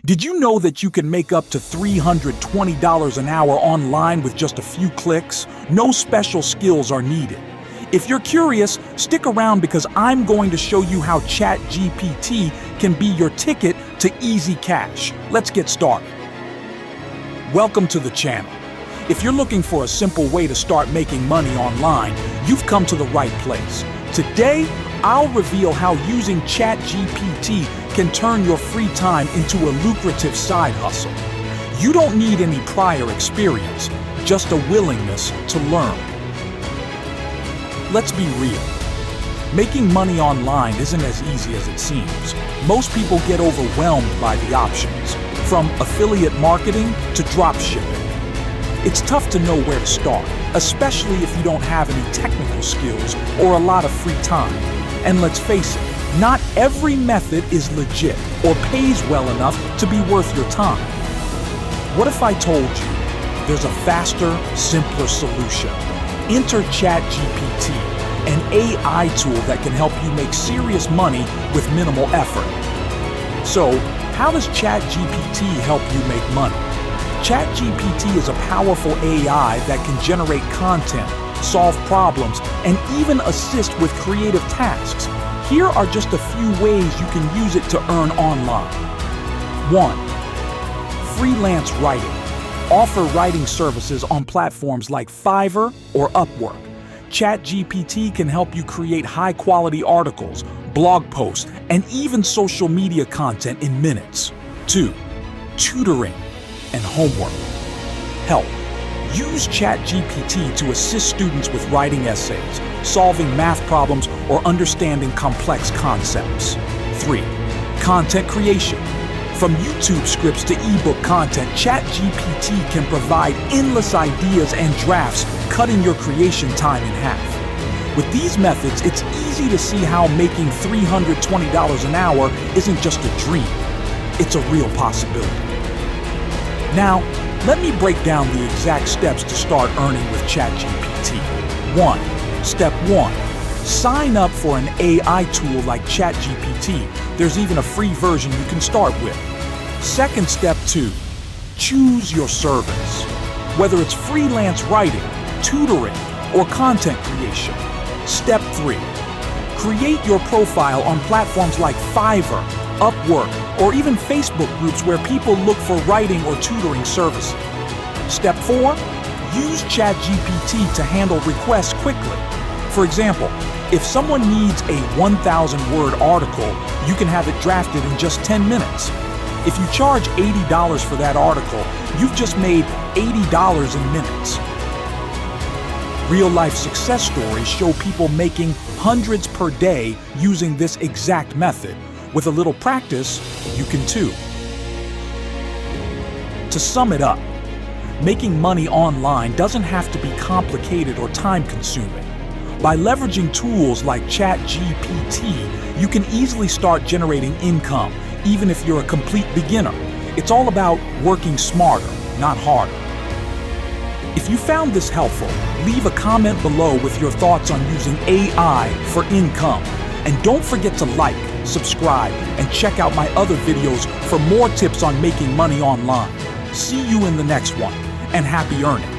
Did you know that you can make up to $320 an hour online with just a few clicks? No special skills are needed. If you're curious, stick around because I'm going to show you how ChatGPT can be your ticket to easy cash. Let's get started. Welcome to the channel. If you're looking for a simple way to start making money online, you've come to the right place. Today, I'll reveal how using ChatGPT can turn your free time into a lucrative side hustle. You don't need any prior experience, just a willingness to learn. Let's be real. Making money online isn't as easy as it seems. Most people get overwhelmed by the options, from affiliate marketing to drop shipping. It's tough to know where to start, especially if you don't have any technical skills or a lot of free time. And let's face it, not every method is legit or pays well enough to be worth your time. What if I told you there's a faster, simpler solution? Enter ChatGPT, an AI tool that can help you make serious money with minimal effort. So, how does ChatGPT help you make money? ChatGPT is a powerful AI that can generate content, solve problems, and even assist with creative tasks. Here are just a few ways you can use it to earn online. 1. Freelance writing. Offer writing services on platforms like Fiverr or Upwork. ChatGPT can help you create high-quality articles, blog posts, and even social media content in minutes. 2. Tutoring and homework. Help. Use ChatGPT to assist students with writing essays, solving math problems, or understanding complex concepts. 3. Content creation. From YouTube scripts to ebook content, ChatGPT can provide endless ideas and drafts, cutting your creation time in half. With these methods, it's easy to see how making $320 an hour isn't just a dream. It's a real possibility. Now, let me break down the exact steps to start earning with ChatGPT. 1. Step 1. Sign up for an AI tool like ChatGPT. There's even a free version you can start with. Second step 2. Choose your service. Whether it's freelance writing, tutoring, or content creation. Step 3. Create your profile on platforms like Fiverr, Upwork, or even Facebook groups where people look for writing or tutoring services. Step 4. Use ChatGPT to handle requests quickly. For example, if someone needs a 1,000-word article, you can have it drafted in just 10 minutes. If you charge $80 for that article, you've just made $80 in minutes. Real-life success stories show people making hundreds per day using this exact method. With a little practice, you can too. To sum it up, making money online doesn't have to be complicated or time-consuming. By leveraging tools like ChatGPT, you can easily start generating income, even if you're a complete beginner. It's all about working smarter, not harder. If you found this helpful, leave a comment below with your thoughts on using AI for income. And don't forget to like, subscribe, and check out my other videos for more tips on making money online. See you in the next one, and happy earning.